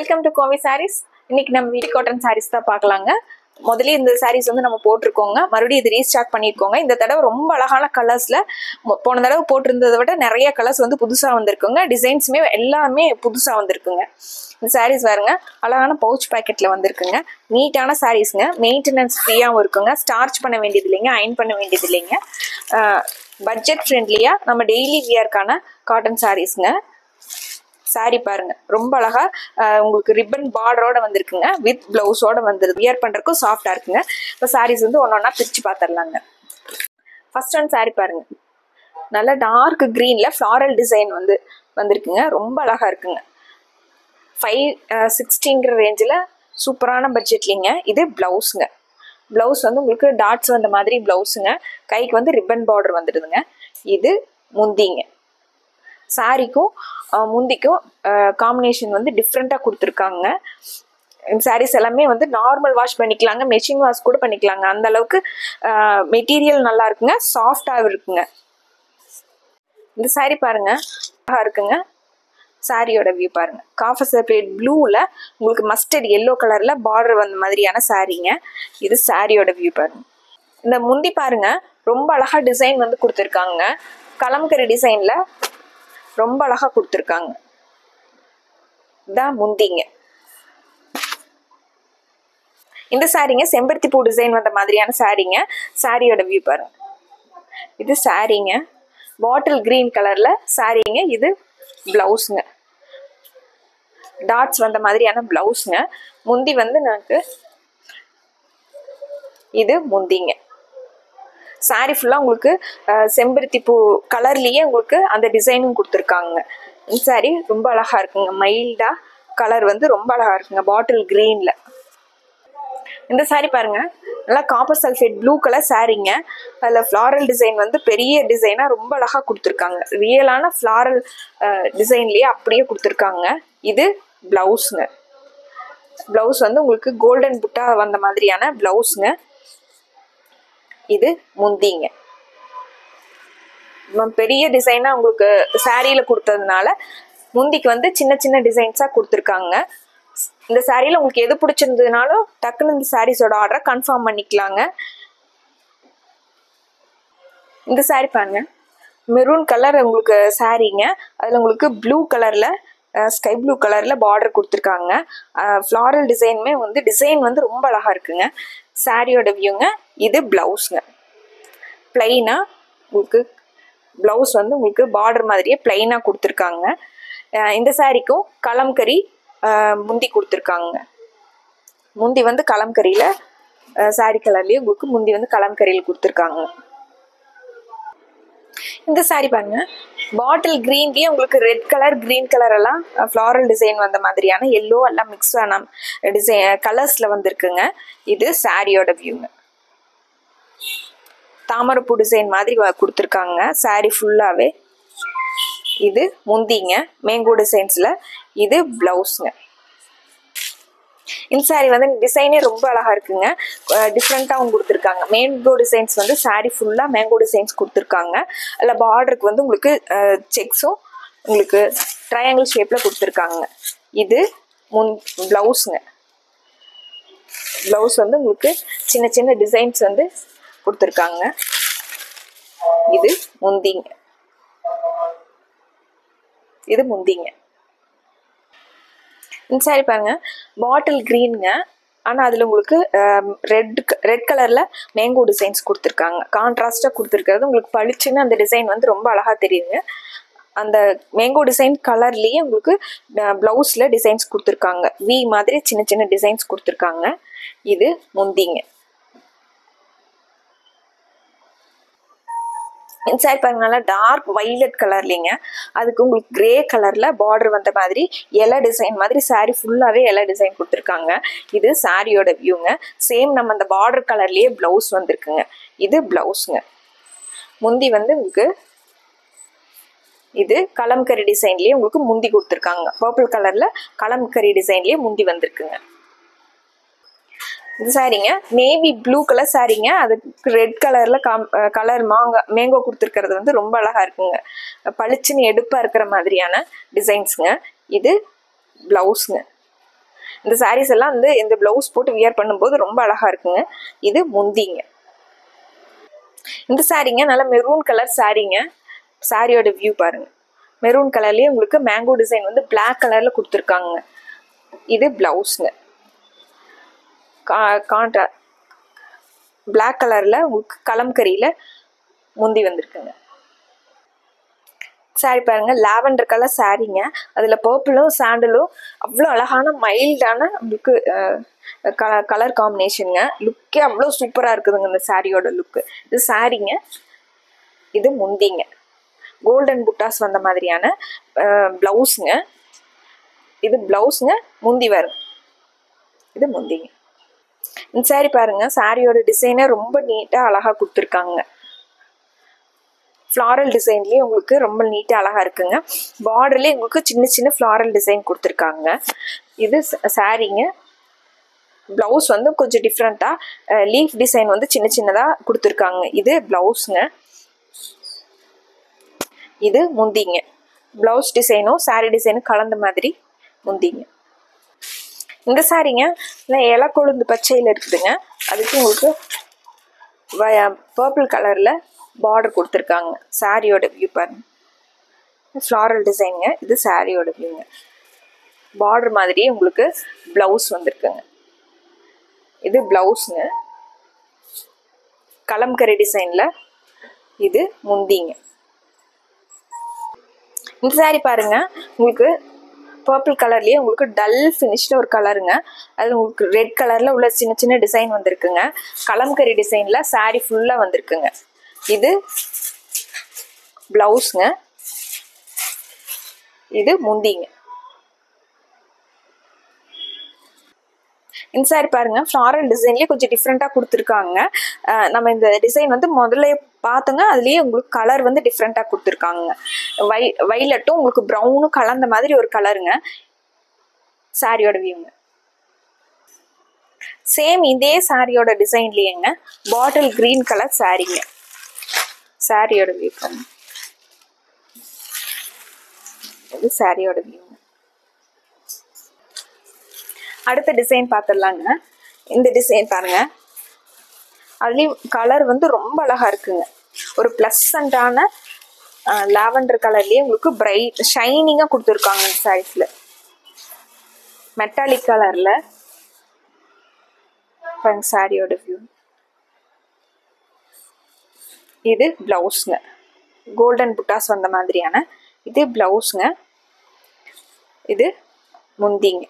Welcome to கோவி சாரீஸ். இன்னைக்கு நம்ம வீட்டு காட்டன் சாரீஸ் தான் பார்க்கலாங்க. முதல்ல இந்த சாரீஸ் வந்து நம்ம போட்டிருக்கோங்க, மறுபடியும் இது ரீஸ்டாக் பண்ணியிருக்கோங்க. இந்த தடவை ரொம்ப அழகான கலர்ஸ்ல போன தடவை போட்டிருந்ததை விட நிறைய கலர்ஸ் வந்து புதுசாக வந்திருக்குங்க. டிசைன்ஸுமே எல்லாமே புதுசாக வந்திருக்குங்க. இந்த சாரீஸ் பாருங்க, அழகான பவுச் பேக்கெட்ல வந்திருக்குங்க. நீட்டான சாரீஸ்ங்க, மெயின்டெனன்ஸ் ஃப்ரீயாகவும் இருக்குங்க. ஸ்டார்ச் பண்ண வேண்டியது இல்லைங்க, அயன் பண்ண வேண்டியது இல்லைங்க. பட்ஜெட் ஃப்ரெண்ட்லியா நம்ம டெய்லி வியர்க்கான காட்டன் சாரீஸ்ங்க. சாரி பாருங்க, ரொம்ப அழகா உங்களுக்கு ரிப்பன் பார்டரோட வந்திருக்குங்க, வித் பிளவுஸோட வந்துருது. வியர் பண்றதுக்கும் சாஃப்டா இருக்குங்க. இப்போ சாரீஸ் வந்து ஒன்னொன்னா பிரிச்சு பார்த்துடலாங்க. ஃபர்ஸ்ட் ஒன் சாரி பாருங்க, நல்ல டார்க் கிரீன்ல ஃப்ளாரல் டிசைன் வந்து வந்திருக்குங்க. ரொம்ப அழகா இருக்குங்க. 560 ரேஞ்சில் சூப்பரான பட்ஜெட்லிங்க. இது பிளவுஸுங்க. பிளவுஸ் வந்து உங்களுக்கு டாட்ஸ் வந்த மாதிரி பிளவுஸுங்க. கைக்கு வந்து ரிப்பன் பார்டர் வந்துடுதுங்க. இது முந்திங்க. சாரிக்கும் முந்திக்கும் காம்பினேஷன் வந்து டிஃப்ரெண்ட்டாக கொடுத்துருக்காங்க. சாரீஸ் எல்லாமே வந்து நார்மல் வாஷ் பண்ணிக்கலாங்க, மெஷின் வாஷ் கூட பண்ணிக்கலாங்க. அந்த அளவுக்கு மெட்டீரியல் நல்லா இருக்குங்க, சாஃப்டாக இருக்குங்க. இந்த சாரீ பாருங்க, அழகா இருக்குங்க. சாரியோட வியூ பாருங்க, காஃபர் செப்பரேட் ப்ளூவில் உங்களுக்கு மஸ்டர்ட் எல்லோ கலரில் பார்டர் வந்த மாதிரியான சாரீங்க. இது சாரியோட வியூ பாருங்க. இந்த முந்தி பாருங்க, ரொம்ப அழகா டிசைன் வந்து கொடுத்துருக்காங்க. கலம்கரி டிசைனில் ரொம்ப அழகா கொடுத்துருக்காங்க. இதான் முந்திங்க. இந்த சாரீங்க செம்பருத்தி பூ டிசைன் வந்த மாதிரியான சாரீங்க. சாரியோட வியூ பாருங்க. இது சாரீங்க, பாட்டில் கிரீன் கலர்ல சாரீங்க. இது பிளவுஸுங்க, டாட்ஸ் வந்த மாதிரியான பிளவுஸுங்க. முந்தி வந்து நமக்கு இது முந்திங்க. சாரி ஃபுல்லாக உங்களுக்கு செம்பருத்தி பூ கலர்லேயே உங்களுக்கு அந்த டிசைனும் கொடுத்துருக்காங்க. இந்த சாரி ரொம்ப அழகா இருக்குங்க. மைல்டா கலர் வந்து ரொம்ப அழகா இருக்குங்க, பாட்டில் கிரீன்ல. இந்த சாரி பாருங்க, நல்லா காப்பர் சல்ஃபேட் ப்ளூ கலர் சாரீங்க. அதில் ஃப்ளாரல் டிசைன் வந்து பெரிய டிசைனாக ரொம்ப அழகாக கொடுத்துருக்காங்க. ரியலான ஃப்ளாரல் டிசைன்லேயே அப்படியே கொடுத்துருக்காங்க. இது பிளவுஸுங்க. பிளவுஸ் வந்து உங்களுக்கு கோல்டன் புட்டா வந்த மாதிரியான பிளவுஸுங்க. இது முந்திங்க. பெரிய டிசைனா உங்களுக்கு சாரியில கொடுத்ததுனால முந்திக்கு வந்து சின்ன சின்ன டிசைன்ஸா கொடுத்துருக்காங்க. இந்த சாரியில உங்களுக்கு எது பிடிச்சிருந்ததுனாலும் டக்குன்னு இந்த சாரீஸோட ஆர்டரை கன்ஃபார்ம் பண்ணிக்கலாங்க. இந்த சாரி பாருங்க, மெரூன் கலர் உங்களுக்கு சாரீங்க. அதுல உங்களுக்கு ப்ளூ கலர்ல ஸ்கை ப்ளூ கலர்ல பார்டர் கொடுத்துருக்காங்க. ஃப்ளாரல் டிசைனுமே வந்து டிசைன் வந்து ரொம்ப அழகா இருக்குங்க. சாரியோட வியூங்க. இது பிளவுஸுங்க. பிளைனா உங்களுக்கு பிளவுஸ் வந்து உங்களுக்கு பார்டர் மாதிரியே பிளைனா கொடுத்துருக்காங்க. இந்த சாரிக்கும் கலம்கரி முந்தி கொடுத்துருக்காங்க. முந்தி வந்து கலம்கரியில சாரி கலர்லயே உங்களுக்கு முந்தி வந்து கலம்கரியில் கொடுத்துருக்காங்க. இந்த சாரி பாருங்க, பாட்டில் கிரீன்லயே உங்களுக்கு ரெட் கலர் கிரீன் கலர் எல்லாம் ஃப்ளாரல் டிசைன் வந்த மாதிரியான எல்லோ எல்லாம் மிக்ஸ் ஆன டிசைன் கலர்ஸ்ல வந்திருக்குங்க. இது சாரியோட வியூங்க. தாமரைப்பூ டிசைன் மாதிரி கொடுத்துருக்காங்க சாரி ஃபுல்லாவே. இது முந்திங்க, மேங்கோ டிசைன்ஸ்ல. இது பிளவுஸ்ங்க. இந்த சாரி வந்து டிசைனே ரொம்ப அழகா இருக்குங்க, டிஃப்ரெண்டாகவும் கொடுத்துருக்காங்க. மேங்கோ டிசைன்ஸ் வந்து சாரி ஃபுல்லா மேங்கோ டிசைன்ஸ் கொடுத்துருக்காங்க. அதில் பார்டருக்கு வந்து உங்களுக்கு செக்ஸும் உங்களுக்கு ட்ரையாங்கிள் ஷேப்ல கொடுத்துருக்காங்க. இது பிளவுஸுங்க. பிளவுஸ் வந்து உங்களுக்கு சின்ன சின்ன டிசைன்ஸ் வந்து கொடுத்துருக்காங்க. இது முந்திங்க. இது முந்திங்க. இந்த சாரி பாருங்க, பாட்டில் கிரீனுங்க. ஆனால் அதில் உங்களுக்கு ரெட் கலரில் மேங்கோ டிசைன்ஸ் கொடுத்துருக்காங்க. கான்ட்ராஸ்டாக கொடுத்துருக்கிறது உங்களுக்கு பளிச்சுன்னு அந்த டிசைன் வந்து ரொம்ப அழகாக தெரியுங்க. அந்த மேங்கோ டிசைன் கலர்லேயே உங்களுக்கு ப்ளவுஸில் டிசைன்ஸ் கொடுத்துருக்காங்க. வி மாதிரி சின்ன சின்ன டிசைன்ஸ் கொடுத்துருக்காங்க. இது முந்திங்க. இந்த சாரி பாருங்க, நல்லா டார்க் வைலட் கலர்லிங்க. அதுக்கு உங்களுக்கு கிரே கலர்ல பார்டர் வந்த மாதிரி இலை டிசைன் மாதிரி சாரி ஃபுல்லாவே இலை டிசைன் கொடுத்துருக்காங்க. இது சாரியோட வியூங்க. சேம் நம்ம அந்த பார்டர் கலர்லயே பிளவுஸ் வந்திருக்குங்க. இது பிளவுஸுங்க. முந்தி வந்து உங்களுக்கு இது கலம்கரி டிசைன்லயே உங்களுக்கு முந்தி கொடுத்துருக்காங்க. பர்பிள் கலர்ல கலம்கரி டிசைன்லயே முந்தி வந்திருக்குங்க. இந்த சாரீங்க நேவி ப்ளூ கலர் சாரீங்க. அதுக்கு ரெட் கலர்ல கலர் மேங்கோ கொடுத்துருக்கிறது வந்து ரொம்ப அழகா இருக்குங்க. பளிச்சுன்னு எடுப்பா இருக்கிற மாதிரியான டிசைன்ஸுங்க. இது பிளவுஸுங்க. இந்த சாரீஸ் எல்லாம் வந்து இந்த பிளவுஸ் போட்டு வியர் பண்ணும்போது ரொம்ப அழகா இருக்குங்க. இது முந்திங்க. இந்த சாரீங்க நல்ல மெரூன் கலர் சாரீங்க. சாரியோட வியூ பாருங்க. மெரூன் கலர்லயே உங்களுக்கு மேங்கோ டிசைன் வந்து பிளாக் கலர்ல கொடுத்துருக்காங்க. இது பிளவுஸ்ங்க. கான்ட்ரா பிளாக் கலர்ல உங்களுக்கு கலம்கரியில முந்தி வந்திருக்குங்க. சாரி பாருங்க, லாவெண்டர் கலர் சாரீங்க. அதுல பர்பிளும் சாண்டலும் அவ்வளோ அழகான மைல்டான உங்களுக்கு கலர் காம்பினேஷனுங்க. லுக்கே அவ்வளோ சூப்பரா இருக்குதுங்க இந்த சாரியோட லுக்கு. இது சாரீங்க. இது முந்திங்க. கோல்டன் புட்டாஸ் வந்த மாதிரியான பிளவுஸுங்க. இது பிளவுஸுங்க. முந்தி வரும். இது முந்திங்க. இந்த சாரி பாருங்க, சாரியோட டிசைனே ரொம்ப நீட்டா அழகா கொடுத்துருக்காங்க. ஃப்ளாரல் டிசைன்லேயே உங்களுக்கு ரொம்ப நீட்டாக அழகாக இருக்குங்க. பார்டர்லேயே உங்களுக்கு சின்ன சின்ன ஃப்ளாரல் டிசைன் கொடுத்துருக்காங்க. இது சாரீங்க. ப்ளவுஸ் வந்து கொஞ்சம் டிஃப்ரெண்ட்டாக லீஃப் டிசைன் வந்து சின்ன சின்னதாக கொடுத்துருக்காங்க. இது ப்ளவுஸுங்க. இது முந்திங்க. ப்ளவுஸ் டிசைனும் சாரீ டிசைனும் கலந்த மாதிரி முந்திங்க. இந்த சாரீங்க இலை கொழுந்து பச்சையில் இருக்குதுங்க. அதுக்கு உங்களுக்கு பர்பிள் கலரில் பார்டர் கொடுத்துருக்காங்க. சாரியோட வியூ பாருங்க. ஃப்ளாரல் டிசைனுங்க. இது சாரியோட வியூங்க. பார்டர் மாதிரியே உங்களுக்கு பிளவுஸ் வந்திருக்குங்க. இது பிளவுஸுங்க. கலம்கரி டிசைன்ல. இது முந்திங்க. இந்த சாரி பாருங்க, உங்களுக்கு பர்பிள் கலர்லயே உங்களுக்கு டல் ஃபினிஷ்ல ஒரு கலருங்க. அது உங்களுக்கு ரெட் கலர்ல உள்ள சின்ன சின்ன டிசைன் வந்திருக்குங்க. கலம்கரி டிசைன்ல சாரி ஃபுல்லா வந்திருக்குங்க. இது பிளவுஸ்ங்க. இது முந்திங்க. இந்த சாரி பாருங்க, ஃப்ளாரல் டிசைன்லயே கொஞ்சம் டிஃப்ரெண்டா கொடுத்துருக்காங்க. நம்ம இந்த டிசைன் வந்து முதல்ல பார்த்தோங்க, அதுலயே உங்களுக்கு கலர் வந்து டிஃப்ரெண்டா கொடுத்துருக்காங்க. வைலட்டும் உங்களுக்கு ப்ரௌனும் கலந்த மாதிரி ஒரு கலருங்க. சாரியோட வியூங்க. சேம் இதே சாரியோட டிசைன்லயேங்க பாட்டில் கிரீன் கலர் சாரிங்க. சாரியோட வியூ பாருங்க. இது சாரியோட வியூ. அடுத்த டிசைன் பார்த்துடலாங்க. இந்த டிசைன் பாருங்க, அதுலயும் கலர் வந்து ரொம்ப அழகா இருக்குங்க. ஒரு பிளசண்டான லாவெண்டர் கலர்லயே உங்களுக்கு பிரைட் ஷைனிங்கா கொடுத்துருக்காங்க. இந்த சாரீஸ்ல மெட்டாலிக் கலர்ல பாருங்க. சாரியோட வியூ. இது பிளவுஸ்ங்க. கோல்டன் புட்டாஸ் வந்த மாதிரியான இது பிளவுஸ்ங்க. இது முந்திங்க.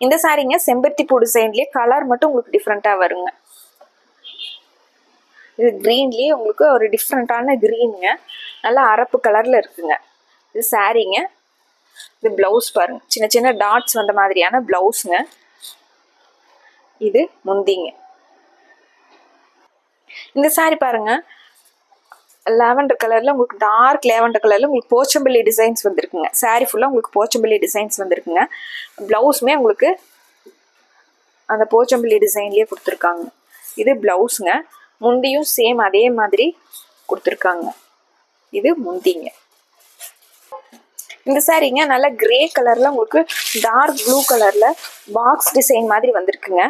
இந்த சாரீங்க செம்பருத்தி பூ டிசைன்லயே கலர் மட்டும் உங்களுக்கு டிஃப்ரெண்டா வருங்க. இது கிரீன்லயே உங்களுக்கு ஒரு டிஃப்ரெண்டான கிரீனுங்க. நல்லா அரப்பு கலர்ல இருக்குங்க. இது சாரீங்க. இது பிளவுஸ் பாருங்க, சின்ன சின்ன டாட்ஸ் வந்த மாதிரியான பிளவுஸ்ங்க. இது முந்திங்க. இந்த சாரி பாருங்க, லாவெண்டர் கலர்ல உங்களுக்கு டார்க் லாவெண்டர் கலர்ல உங்களுக்கு போச்சம்பள்ளி டிசைன்ஸ் வந்திருக்குங்க. சாரி ஃபுல்லா உங்களுக்கு போச்சம்பள்ளி டிசைன்ஸ் வந்திருக்குங்க. பிளவுஸுமே உங்களுக்கு அந்த போச்சம்பள்ளி டிசைன்லயே கொடுத்துருக்காங்க. இது பிளவுஸுங்க. முந்தியும் சேம் அதே மாதிரி கொடுத்துருக்காங்க. இது முந்திங்க. இந்த சாரீங்க நல்லா கிரே கலர்ல உங்களுக்கு டார்க் ப்ளூ கலர்ல பாக்ஸ் டிசைன் மாதிரி வந்திருக்குங்க.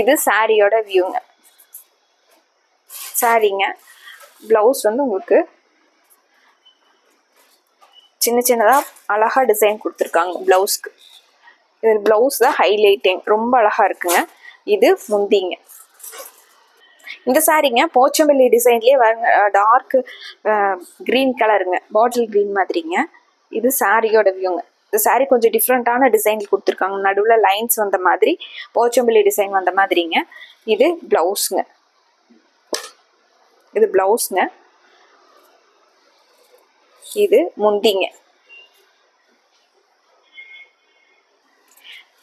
இது சாரியோட வியூங்க. சாரீங்க. பிளவுஸ் வந்து உங்களுக்கு சின்ன சின்னதா அழகா டிசைன் கொடுத்துருக்காங்க பிளவுஸ்க்கு. இது பிளவுஸ் தான் ஹைலைட்டிங், ரொம்ப அழகா இருக்குங்க. இது முந்திங்க. இந்த சாரீங்க போச்சம்பள்ளி டிசைன்லயே டார்க் கிரீன் கலருங்க, பாட்டில் கிரீன் மாதிரிங்க. இது சாரியோட வியூங்க. இந்த சாரி கொஞ்சம் டிஃப்ரெண்டான டிசைன் கொடுத்துருக்காங்க. நடுவில் லைன்ஸ் வந்த மாதிரி போச்சம்பள்ளி டிசைன் வந்த மாதிரிங்க. இது பிளவுஸ்ங்க. இது பிளவுஸ்ங்க. இது முந்திங்க.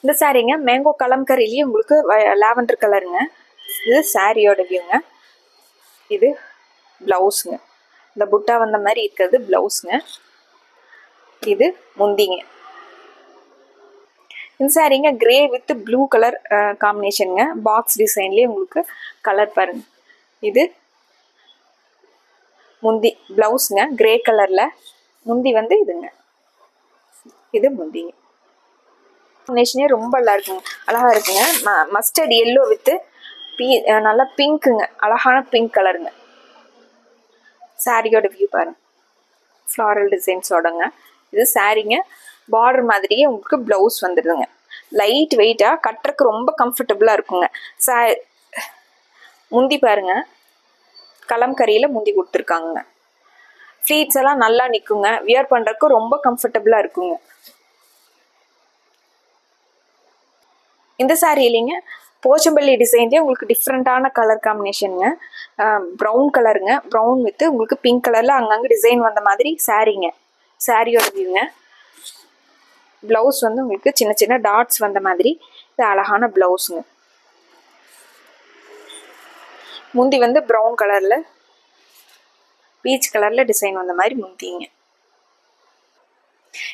இந்த சாரீங்க மேங்கோ கலம்கரிலேயே உங்களுக்கு லாவெண்டர் கலருங்க. இது சாரியோட வியூங்க. இது பிளவுஸ்ங்க. இந்த புட்டா வந்த மாதிரி இருக்கிறது பிளவுஸ்ங்க. இது முந்திங்க. இந்த சாரீங்க கிரே வித் ப்ளூ கலர் காம்பினேஷனுங்க. பாக்ஸ் டிசைன்லேயே உங்களுக்கு கலர் பாருங்க. இது முந்தி பிளவுஸ்ங்க. கிரே கலர்ல முந்தி வந்து இதுங்க. இது முந்திங்க. காம்பினேஷனே ரொம்ப நல்லா இருக்குங்க, அழகா இருக்குங்க. மஸ்டர்ட் எல்லோ வித் நல்லா பிங்க்குங்க, அழகான பிங்க் கலருங்க. சாரியோட வியூ பாருங்க, ஃப்ளாரல் டிசைன்ஸோடங்க. இது சாரிங்க, பார்டர் மாதிரியே உங்களுக்கு ப்ளவுஸ் வந்துடுதுங்க. லைட் வெயிட்டா, கட்டுறதுக்கு ரொம்ப கம்ஃபர்டபுளா இருக்குங்க. முந்தி பாருங்க, கலம்கரியில முந்தி கொடுத்துருக்காங்க. ஃப்ளீட்ஸ் எல்லாம் நல்லா நிற்குங்க, வியர் பண்றதுக்கு ரொம்ப கம்ஃபர்டபுளா இருக்குங்க. இந்த சாரி இல்லைங்க, போச்சம்பள்ளி டிசைன்லேயே உங்களுக்கு டிஃப்ரெண்ட்டான கலர் காம்பினேஷனுங்க. ப்ரௌன் கலருங்க, ப்ரௌன் வித்து உங்களுக்கு பிங்க் கலரில் அங்கங்கே டிசைன் வந்த மாதிரி சாரீங்க. சாரியோட வியூங்க. ப்ளவுஸ் வந்து உங்களுக்கு சின்ன சின்ன டாட்ஸ் வந்த மாதிரி இது அழகான ப்ளவுஸுங்க. முந்தி வந்து ப்ரௌன் கலரில் பீச் கலரில் டிசைன் வந்த மாதிரி முந்திங்க.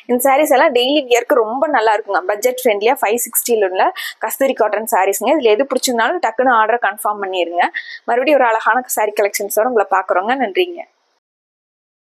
இந்த சாரீஸ் எல்லாம் டெய்லி வியர்க்கு ரொம்ப நல்லா இருக்குங்க. பட்ஜெட் ஃப்ரெண்ட்லியாக 560 உள்ள கஸ்தூரி காட்டன் சாரீஸ்ங்க. இதில் எது பிடிச்சிருந்தாலும் டக்குன்னு ஆர்டர் கன்ஃபார்ம் பண்ணிடுங்க. மறுபடியும் ஒரு அழகான சாரீ கலெக்ஷன்ஸோட உங்களை பார்க்குறோங்க. நன்றிங்க.